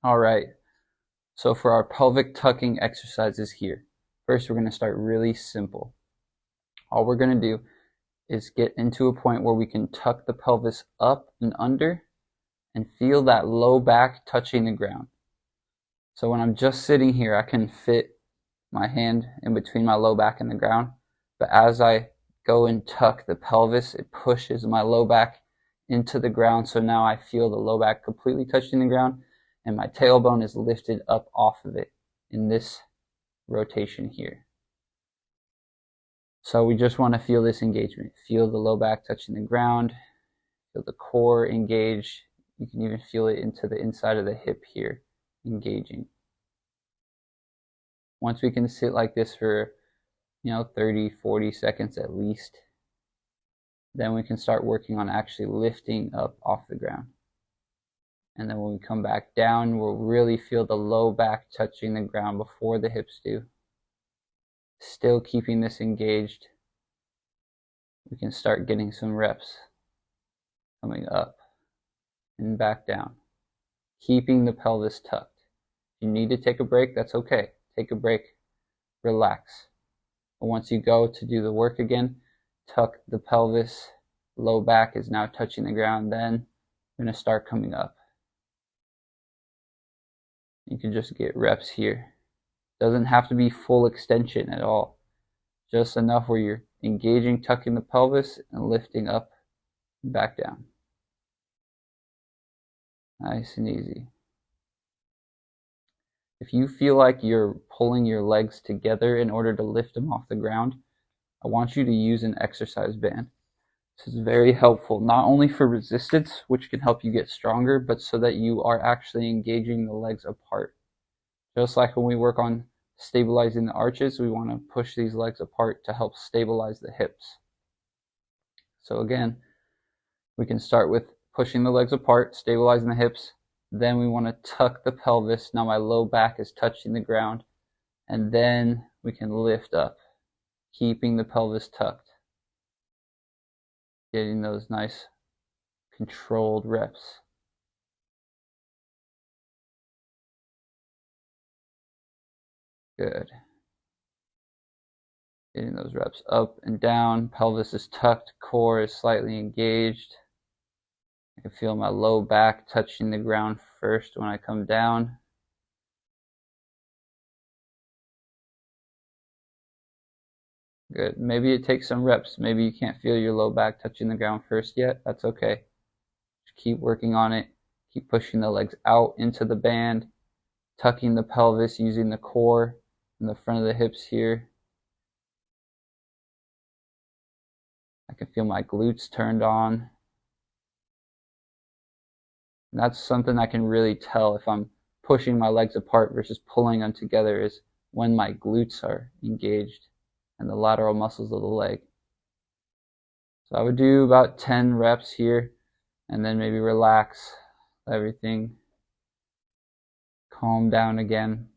All right, so for our pelvic tucking exercises here, first we're going to start really simple. All we're going to do is get into a point where we can tuck the pelvis up and under and feel that low back touching the ground. So when I'm just sitting here, I can fit my hand in between my low back and the ground, but as I go and tuck the pelvis, it pushes my low back into the ground, so now I feel the low back completely touching the ground and my tailbone is lifted up off of it in this rotation here. So we just want to feel this engagement. Feel the low back touching the ground, feel the core engage. You can even feel it into the inside of the hip here, engaging. Once we can sit like this for 30, 40 seconds at least, then we can start working on actually lifting up off the ground. And then when we come back down, we'll really feel the low back touching the ground before the hips do. Still keeping this engaged, we can start getting some reps coming up and back down, keeping the pelvis tucked. If you need to take a break, that's okay. Take a break, relax. But once you go to do the work again, tuck the pelvis, low back is now touching the ground, then we're going to start coming up. You can just get reps here. Doesn't have to be full extension at all. Just enough where you're engaging, tucking the pelvis, and lifting up and back down. Nice and easy. If you feel like you're pulling your legs together in order to lift them off the ground, I want you to use an exercise band. This is very helpful, not only for resistance, which can help you get stronger, but so that you are actually engaging the legs apart. Just like when we work on stabilizing the arches, we want to push these legs apart to help stabilize the hips. So again, we can start with pushing the legs apart, stabilizing the hips. Then we want to tuck the pelvis. Now my low back is touching the ground. And then we can lift up, keeping the pelvis tucked. Getting those nice controlled reps. Good. Getting those reps up and down. Pelvis is tucked, core is slightly engaged. I can feel my low back touching the ground first when I come down. Good. Maybe it takes some reps. Maybe you can't feel your low back touching the ground first yet. That's okay. Just keep working on it. Keep pushing the legs out into the band, tucking the pelvis using the core and the front of the hips here. I can feel my glutes turned on. And that's something I can really tell if I'm pushing my legs apart versus pulling them together, is when my glutes are engaged and the lateral muscles of the leg. So I would do about 10 reps here and then maybe relax, everything calm down again.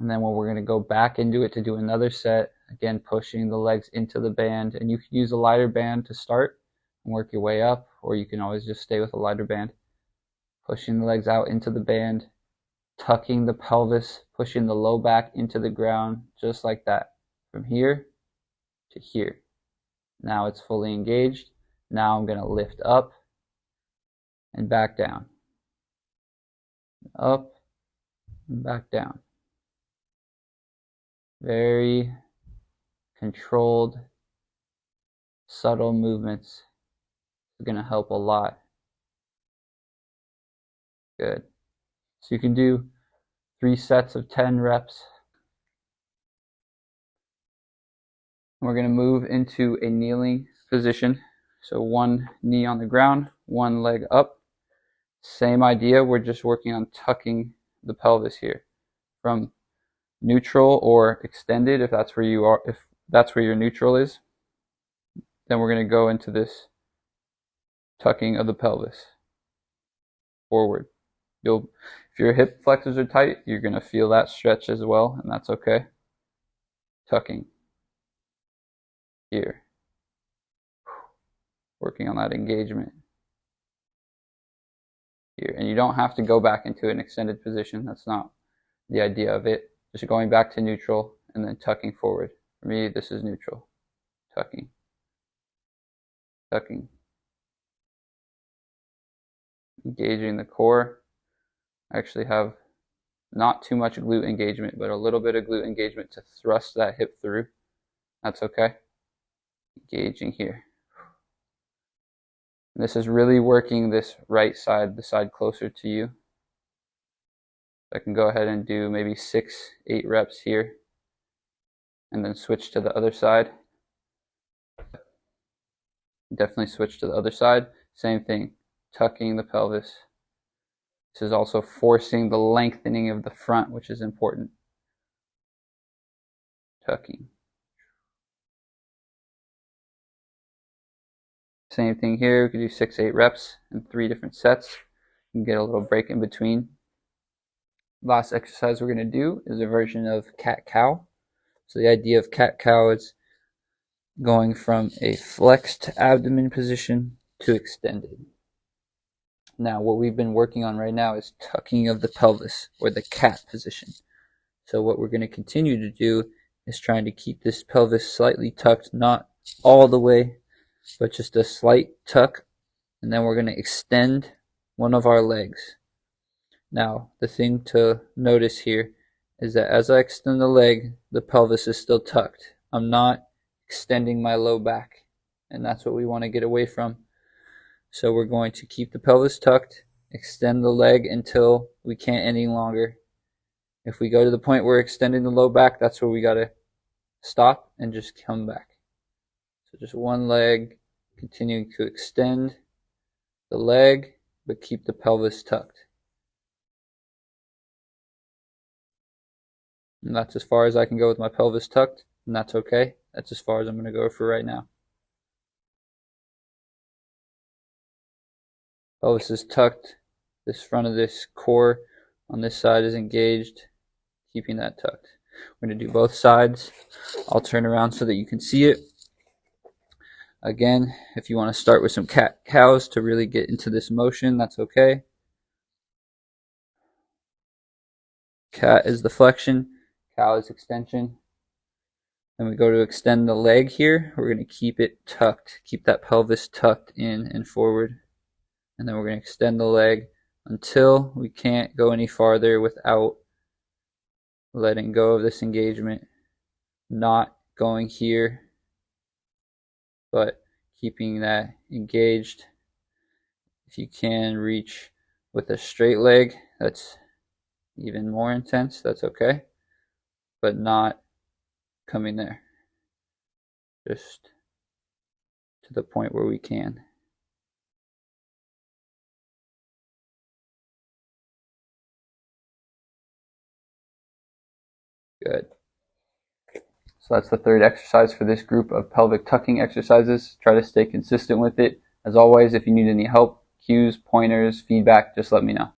And then when we're going to go back into it to do another set, again pushing the legs into the band, and you can use a lighter band to start and work your way up, or you can always just stay with a lighter band. Pushing the legs out into the band, tucking the pelvis, pushing the low back into the ground, just like that, from here to here. Now it's fully engaged. Now I'm going to lift up and back down. Up and back down. Very controlled, subtle movements are going to help a lot. Good. So you can do 3 sets of 10 reps. We're going to move into a kneeling position. So one knee on the ground, one leg up. Same idea, we're just working on tucking the pelvis here from neutral or extended, if that's where you are, if that's where your neutral is. Then we're going to go into this tucking of the pelvis forward. If your hip flexors are tight, you're going to feel that stretch as well, and that's okay. Tucking here, working on that engagement. here. And you don't have to go back into an extended position. That's not the idea of it. Just going back to neutral and then tucking forward. For me, this is neutral. Tucking. Tucking. Engaging the core. I actually have not too much glute engagement, but a little bit of glute engagement to thrust that hip through. That's okay. Engaging here. This is really working this right side, the side closer to you. I can go ahead and do maybe 6, 8 reps here, and then switch to the other side. Definitely switch to the other side. Same thing, tucking the pelvis. This is also forcing the lengthening of the front, which is important. Tucking. Same thing here. We could do 6, 8 reps in 3 different sets. You can get a little break in between. Last exercise we're going to do is a version of cat-cow. So the idea of cat-cow is going from a flexed abdomen position to extended. Now what we've been working on right now is tucking of the pelvis, or the cat position. So what we're going to continue to do is trying to keep this pelvis slightly tucked, not all the way, but just a slight tuck, and then we're going to extend one of our legs. Now, the thing to notice here is that as I extend the leg, the pelvis is still tucked. I'm not extending my low back, and that's what we want to get away from. So we're going to keep the pelvis tucked, extend the leg until we can't any longer. If we go to the point where we're extending the low back, that's where we got to stop and just come back. So just one leg, continuing to extend the leg, but keep the pelvis tucked. And that's as far as I can go with my pelvis tucked, and that's okay. That's as far as I'm going to go for right now. Pelvis is tucked. This front of this core on this side is engaged, keeping that tucked. We're going to do both sides. I'll turn around so that you can see it. Again, if you want to start with some cat-cows to really get into this motion, that's okay. Cat is the flexion, cow is extension. Then we go to extend the leg here. We're going to keep it tucked, keep that pelvis tucked in and forward. And then we're going to extend the leg until we can't go any farther without letting go of this engagement. Not going here, but keeping that engaged. If you can reach with a straight leg, that's even more intense, that's okay, but not coming there, just to the point where we can. Good. So that's the third exercise for this group of pelvic tucking exercises. Try to stay consistent with it. As always, if you need any help, cues, pointers, feedback, just let me know.